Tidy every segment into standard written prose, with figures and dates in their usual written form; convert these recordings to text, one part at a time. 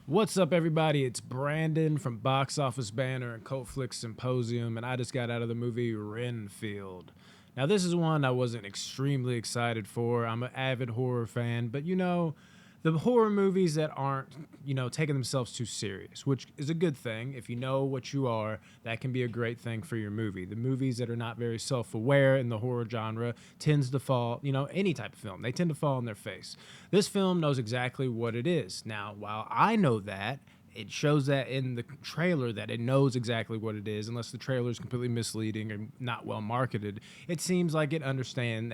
What's up, everybody? It's Brandon from Box Office Banner and Cult Flick Symposium, and I just got out of the movie Renfield. Now, this is one I wasn't extremely excited for. I'm an avid horror fan, but the horror movies that aren't, taking themselves too serious, which is a good thing. If you know what you are, that can be a great thing for your movie. The movies that are not very self-aware in the horror genre tends to fall, any type of film, they tend to fall on their face. This film knows exactly what it is. Now, while I know that, it shows that in the trailer that it knows exactly what it is, unless the trailer is completely misleading and not well marketed. It seems like it understands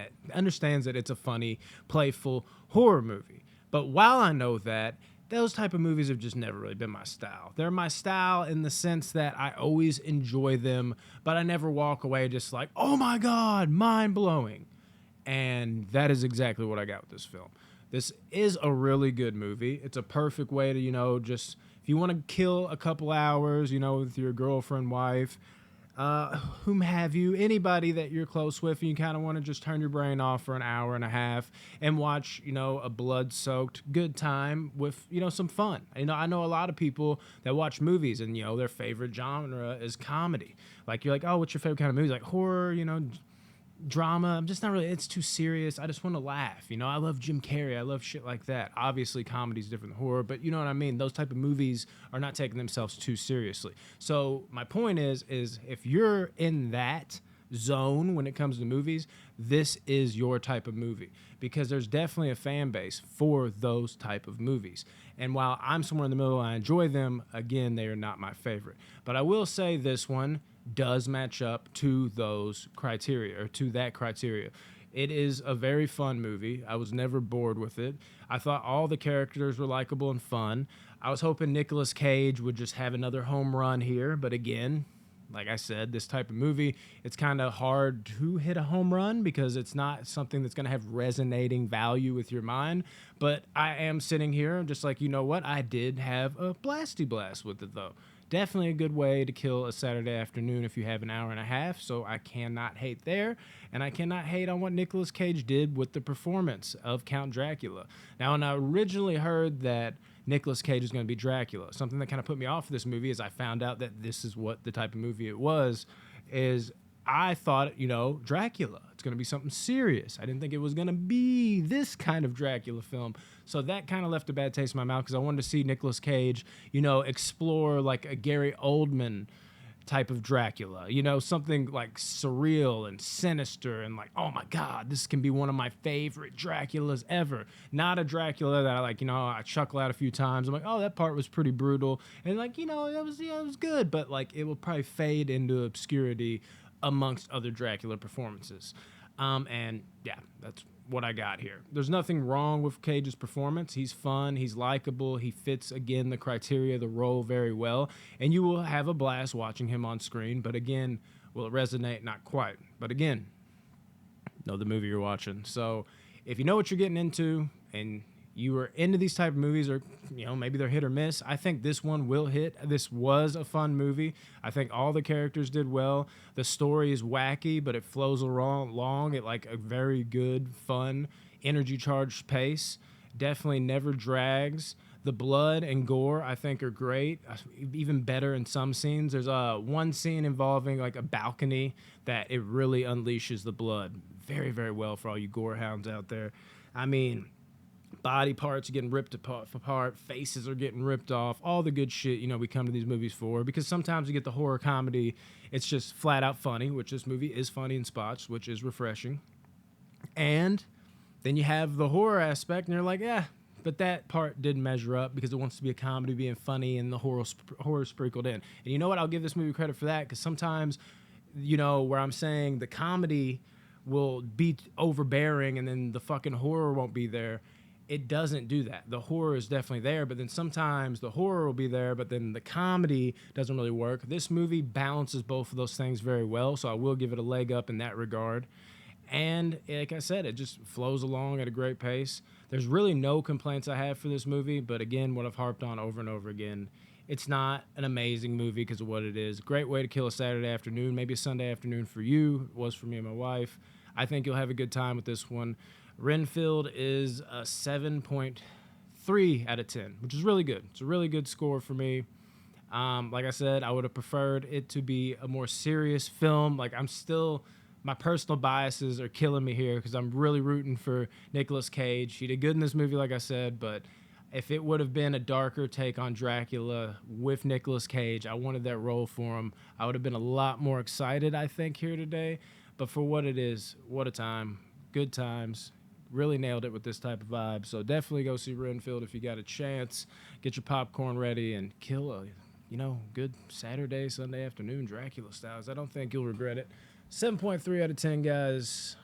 that it's a funny, playful horror movie. But while I know that, those type of movies have just never really been my style. They're my style in the sense that I always enjoy them, but I never walk away just like, oh my God, mind blowing. And that is exactly what I got with this film. This is a really good movie. It's a perfect way to, just if you want to kill a couple hours, with your girlfriend, wife, whom have you, anybody that you're close with, and you kind of want to just turn your brain off for an hour and a half and watch, a blood-soaked good time with, some fun. I know a lot of people that watch movies and, their favorite genre is comedy. Like, you're like, oh, what's your favorite kind of movie? Like horror, drama. I'm just not really, it's too serious. I just want to laugh. I love Jim Carrey. I love shit like that. Obviously, comedy's different than horror, but you know what I mean? Those type of movies are not taking themselves too seriously. So my point is if you're in that zone when it comes to movies, this is your type of movie, because there's definitely a fan base for those type of movies. And while I'm somewhere in the middle and I enjoy them, again, they are not my favorite. But I will say this one does match up to those criteria, or to that criteria. It is a very fun movie. I was never bored with it. I thought all the characters were likable and fun. I was hoping Nicolas Cage would just have another home run here, but again, like I said, this type of movie, it's kind of hard to hit a home run because it's not something that's going to have resonating value with your mind. But I am sitting here just like, I did have a blasty blast with it, though. Definitely a good way to kill a Saturday afternoon if you have an hour and a half, so I cannot hate there. And I cannot hate on what Nicolas Cage did with the performance of Count Dracula. Now, when I originally heard that Nicolas Cage is going to be Dracula, something that kind of put me off of this movie is I found out that this is what the type of movie it was, is I thought, Dracula, it's going to be something serious. I didn't think it was going to be this kind of Dracula film. So that kind of left a bad taste in my mouth because I wanted to see Nicolas Cage, explore like a Gary Oldman type of Dracula, something like surreal and sinister and like, oh my God, this can be one of my favorite Draculas ever. Not a Dracula that I chuckle at a few times. I'm like, oh, that part was pretty brutal. And like, it was good, but like it will probably fade into obscurity amongst other Dracula performances. And yeah, that's what I got here. There's nothing wrong with Cage's performance. He's fun, he's likable, he fits, again, the criteria of the role very well, and you will have a blast watching him on screen, but again, will it resonate? Not quite. But again, know the movie you're watching. So if you know what you're getting into and you are into these type of movies, or maybe they're hit or miss, I think this one will hit. This was a fun movie. I think all the characters did well. The story is wacky, but it flows along at like a very good, fun, energy charged pace. Definitely never drags. The blood and gore, I think, are great. Even better in some scenes. There's one scene involving like a balcony that it really unleashes the blood very, very well for all you gore hounds out there. I mean, body parts are getting ripped apart, faces are getting ripped off, all the good shit, we come to these movies for, because sometimes you get the horror comedy, it's just flat out funny, which this movie is funny in spots, which is refreshing. And then you have the horror aspect, and you're like, yeah, but that part didn't measure up because it wants to be a comedy being funny and the horror sprinkled in. And you know what? I'll give this movie credit for that, because sometimes, where I'm saying the comedy will be overbearing and then the fucking horror won't be there, it doesn't do that. The horror is definitely there, but then sometimes the horror will be there, but then the comedy doesn't really work. This movie balances both of those things very well, so I will give it a leg up in that regard. And like I said, it just flows along at a great pace. There's really no complaints I have for this movie, but again, what I've harped on over and over again, it's not an amazing movie because of what it is. Great way to kill a Saturday afternoon, maybe a Sunday afternoon for you. It was for me and my wife. I think you'll have a good time with this one. Renfield is a 7.3 3 out of 10, which is really good. It's a really good score for me. Like I said, I would have preferred it to be a more serious film. Like, my personal biases are killing me here because I'm really rooting for Nicolas Cage. He did good in this movie, like I said, but if it would have been a darker take on Dracula with Nicolas Cage, I wanted that role for him. I would have been a lot more excited, I think, here today. But for what it is, what a time. Good times. Really nailed it with this type of vibe. So definitely go see Renfield if you got a chance. Get your popcorn ready and kill a, good Saturday, Sunday afternoon Dracula styles. I don't think you'll regret it. 7.3 out of 10, guys.